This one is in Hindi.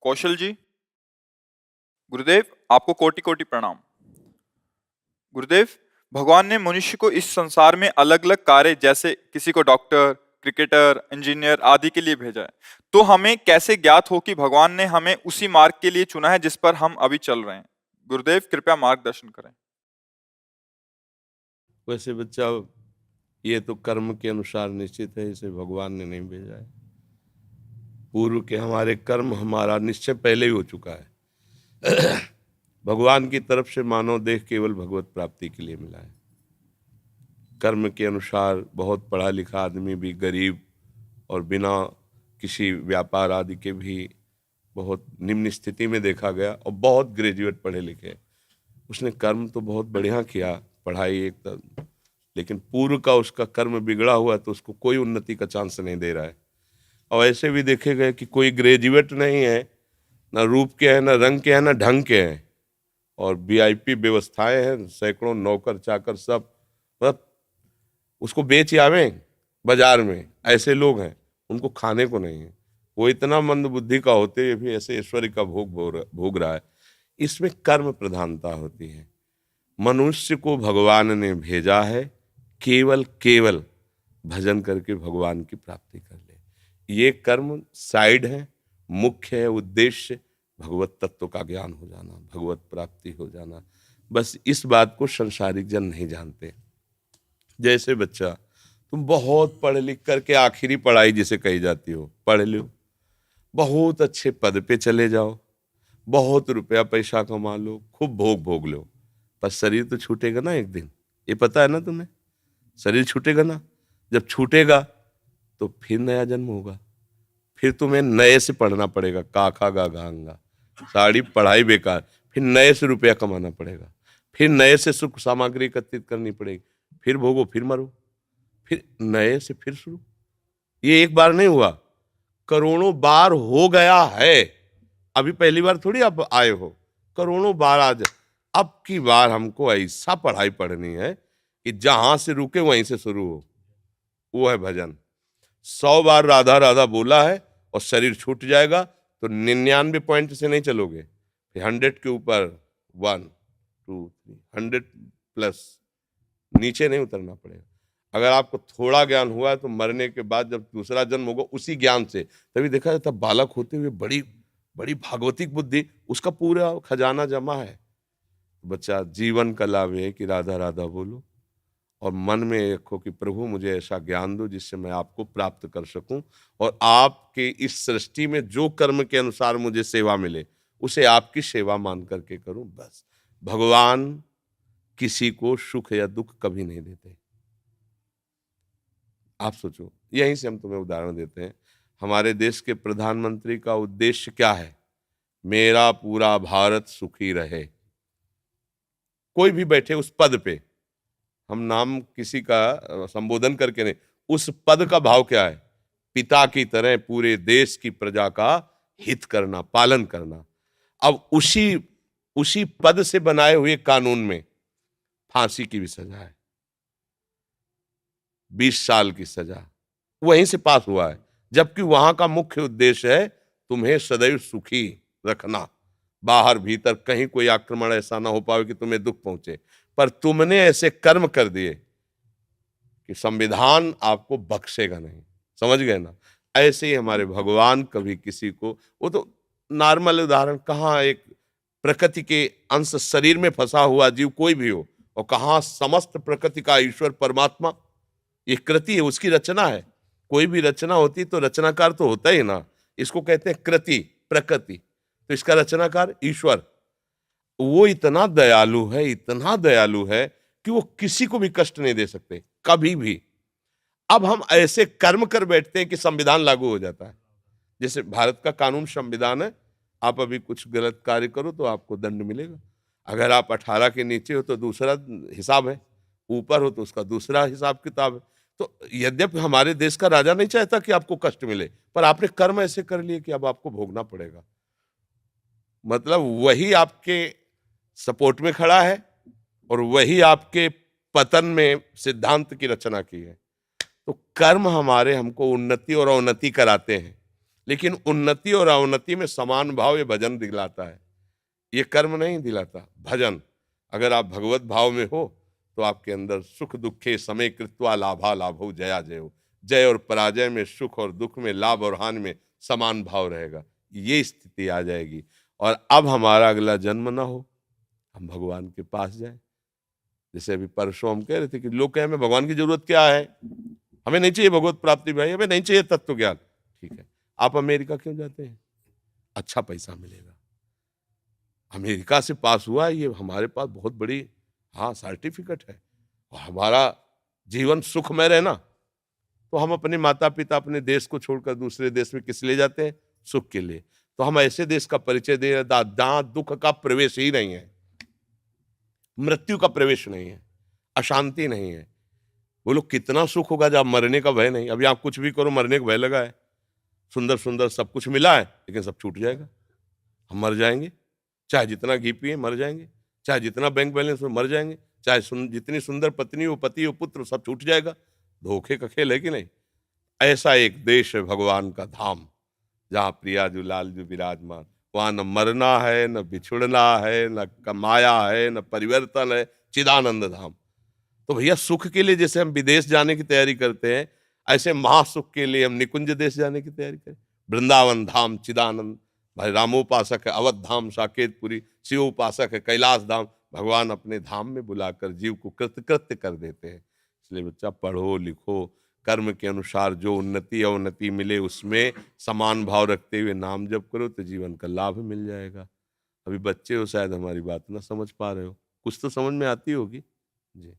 कौशल जी, गुरुदेव आपको कोटि कोटि प्रणाम। गुरुदेव, भगवान ने मनुष्य को इस संसार में अलग अलग कार्य, जैसे किसी को डॉक्टर, क्रिकेटर, इंजीनियर आदि के लिए भेजा है। तो हमें कैसे ज्ञात हो कि भगवान ने हमें उसी मार्ग के लिए चुना है जिस पर हम अभी चल रहे हैं? गुरुदेव कृपया मार्गदर्शन करें। वैसे बच्चा, ये तो कर्म के अनुसार निश्चित है, इसे भगवान ने नहीं भेजा है। पूर्व के हमारे कर्म, हमारा निश्चय पहले ही हो चुका है। भगवान की तरफ से मानव देह केवल भगवत प्राप्ति के लिए मिला है। कर्म के अनुसार बहुत पढ़ा लिखा आदमी भी गरीब और बिना किसी व्यापार आदि के भी बहुत निम्न स्थिति में देखा गया, और बहुत ग्रेजुएट पढ़े लिखे, उसने कर्म तो बहुत बढ़िया किया, पढ़ाई एकदम, लेकिन पूर्व का उसका कर्म बिगड़ा हुआ है, तो उसको कोई उन्नति का चांस नहीं दे रहा है। और ऐसे भी देखे गए कि कोई ग्रेजुएट नहीं है, ना रूप के हैं, ना रंग के हैं, ना ढंग के हैं, और वीआईपी व्यवस्थाएं हैं, सैकड़ों नौकर चाकर सब, मतलब उसको बेच आवे बाजार में। ऐसे लोग हैं, उनको खाने को नहीं है। वो इतना मंद बुद्धि का होते हुए भी ऐसे ऐश्वर्य का भोग रहा है। इसमें कर्म प्रधानता होती है। मनुष्य को भगवान ने भेजा है केवल केवल भजन करके भगवान की प्राप्ति कर ले। ये कर्म साइड है, मुख्य है उद्देश्य भगवत तत्व का ज्ञान हो जाना, भगवत प्राप्ति हो जाना। बस इस बात को संसारिक जन नहीं जानते। जैसे बच्चा, तुम बहुत पढ़ लिख करके आखिरी पढ़ाई जिसे कही जाती हो पढ़ लो, बहुत अच्छे पद पे चले जाओ, बहुत रुपया पैसा कमा लो, खूब भोग भोग लो, पर शरीर तो छूटेगा ना एक दिन। ये पता है ना तुम्हें? शरीर छूटेगा ना। जब छूटेगा तो फिर नया जन्म होगा, फिर तुम्हें नए से पढ़ना पड़ेगा, काखा गा घांगा, सारी पढ़ाई बेकार, फिर नए से रुपया कमाना पड़ेगा, फिर नए से सुख सामग्री एकत्रित करनी पड़ेगी, फिर भोगो, फिर मरो, फिर नए से फिर शुरू। ये एक बार नहीं हुआ, करोड़ों बार हो गया है। अभी पहली बार थोड़ी आप आए हो, करोड़ों बार आज। अब की बार हमको ऐसा पढ़ाई पढ़नी है कि जहां से रुके वहीं से शुरू हो। वो है भजन। 100 बार राधा राधा बोला है और शरीर छूट जाएगा, तो 99 पॉइंट से नहीं चलोगे, फिर 100 के ऊपर 1 2 3 100 प्लस, नीचे नहीं उतरना पड़ेगा। अगर आपको थोड़ा ज्ञान हुआ है तो मरने के बाद जब दूसरा जन्म होगा उसी ज्ञान से, तभी देखा जाता बालक होते हुए बड़ी बड़ी भागवतिक बुद्धि, उसका पूरा खजाना जमा है। बच्चा, जीवन का लाभ है कि राधा राधा बोलो और मन में रखो कि प्रभु मुझे ऐसा ज्ञान दो जिससे मैं आपको प्राप्त कर सकूं, और आपके इस सृष्टि में जो कर्म के अनुसार मुझे सेवा मिले उसे आपकी सेवा मान करके करूं। बस, भगवान किसी को सुख या दुख कभी नहीं देते। आप सोचो, यहीं से हम तुम्हें उदाहरण देते हैं। हमारे देश के प्रधानमंत्री का उद्देश्य क्या है? मेरा पूरा भारत सुखी रहे। कोई भी बैठे उस पद पे, हम नाम किसी का संबोधन करके नहीं, उस पद का भाव क्या है? पिता की तरह पूरे देश की प्रजा का हित करना, पालन करना। अब उसी उसी पद से बनाए हुए कानून में फांसी की भी सजा है, 20 साल की सजा वहीं से पास हुआ है, जबकि वहां का मुख्य उद्देश्य है तुम्हें सदैव सुखी रखना, बाहर भीतर कहीं कोई आक्रमण ऐसा ना हो पाए कि तुम्हें दुख पहुंचे। पर तुमने ऐसे कर्म कर दिए कि संविधान आपको बख्शेगा नहीं। समझ गए ना? ऐसे ही हमारे भगवान कभी किसी को, वो तो नॉर्मल उदाहरण, कहाँ एक प्रकृति के अंश शरीर में फंसा हुआ जीव कोई भी हो, और कहाँ समस्त प्रकृति का ईश्वर परमात्मा। ये कृति है, उसकी रचना है। कोई भी रचना होती तो रचनाकार तो होता ही ना, इसको कहते हैं कृति, प्रकृति। तो इसका रचनाकार ईश्वर, वो इतना दयालु है, इतना दयालु है कि वो किसी को भी कष्ट नहीं दे सकते कभी भी। अब हम ऐसे कर्म कर बैठते हैं कि संविधान लागू हो जाता है। जैसे भारत का कानून संविधान है, आप अभी कुछ गलत कार्य करो तो आपको दंड मिलेगा। अगर आप 18 के नीचे हो तो दूसरा हिसाब है, ऊपर हो तो उसका दूसरा हिसाब किताब है। तो यद्यपि हमारे देश का राजा नहीं चाहता कि आपको कष्ट मिले, पर आपने कर्म ऐसे कर लिए कि अब आपको भोगना पड़ेगा। मतलब वही आपके सपोर्ट में खड़ा है और वही आपके पतन में सिद्धांत की रचना की है। तो कर्म हमारे हमको उन्नति और अवनति कराते हैं। लेकिन उन्नति और अवनति में समान भाव ये भजन दिलाता है, ये कर्म नहीं दिलाता। भजन, अगर आप भगवत भाव में हो तो आपके अंदर सुख दुखे समय कृत्वा लाभा लाभो जया जयो, जय और पराजय में, सुख और दुख में, लाभ और हानि में समान भाव रहेगा, ये स्थिति आ जाएगी। और अब हमारा अगला जन्म ना हो, हम भगवान के पास जाएं। जैसे अभी परसों हम कह रहे थे कि लोग कहें हमें भगवान की जरूरत क्या है, हमें नहीं चाहिए भगवत प्राप्ति भाई, हमें नहीं चाहिए तत्व ज्ञान। ठीक है, आप अमेरिका क्यों जाते हैं? अच्छा पैसा मिलेगा। अमेरिका से पास हुआ है, ये हमारे पास बहुत बड़ी सर्टिफिकेट है, और हमारा जीवन सुखमय रहे ना, तो हम अपने माता पिता अपने देश को छोड़कर दूसरे देश में किस लिए जाते हैं? सुख के लिए। तो हम ऐसे देश का परिचय दे रहे हैं जहां दुख का प्रवेश ही नहीं है, मृत्यु का प्रवेश नहीं है, अशांति नहीं है। वो लोग कितना सुख होगा जब मरने का भय नहीं। अभी आप कुछ भी करो, मरने का भय लगा है, सुंदर सुंदर सब कुछ मिला है, लेकिन सब छूट जाएगा, हम मर जाएंगे। चाहे जितना घी पिए मर जाएंगे, चाहे जितना बैंक बैलेंस में मर जाएंगे, चाहे जितनी सुंदर पत्नी हो, पति हो, पुत्र, सब छूट जाएगा। धोखे का खेल है कि नहीं? ऐसा एक देश है भगवान का धाम, जहाँ प्रियाजू लालजू विराजमान, वहां न मरना है, न बिछुड़ना है, न कमाया है, न परिवर्तन है, चिदानंद धाम। तो भैया सुख के लिए जैसे हम विदेश जाने की तैयारी करते हैं, ऐसे महासुख के लिए हम निकुंज देश जाने की तैयारी करें। वृंदावन धाम चिदानंद, भाई रामोपासक है अवध धाम साकेतपुरी, शिव उपासक है कैलाश धाम। भगवान अपने धाम में बुलाकर जीव को कृतकृत्य कर देते हैं। इसलिए बच्चा पढ़ो लिखो, कर्म के अनुसार जो उन्नति अवनति मिले उसमें समान भाव रखते हुए नाम जप करो तो जीवन का लाभ मिल जाएगा। अभी बच्चे हो, शायद हमारी बात ना समझ पा रहे हो, कुछ तो समझ में आती होगी जी।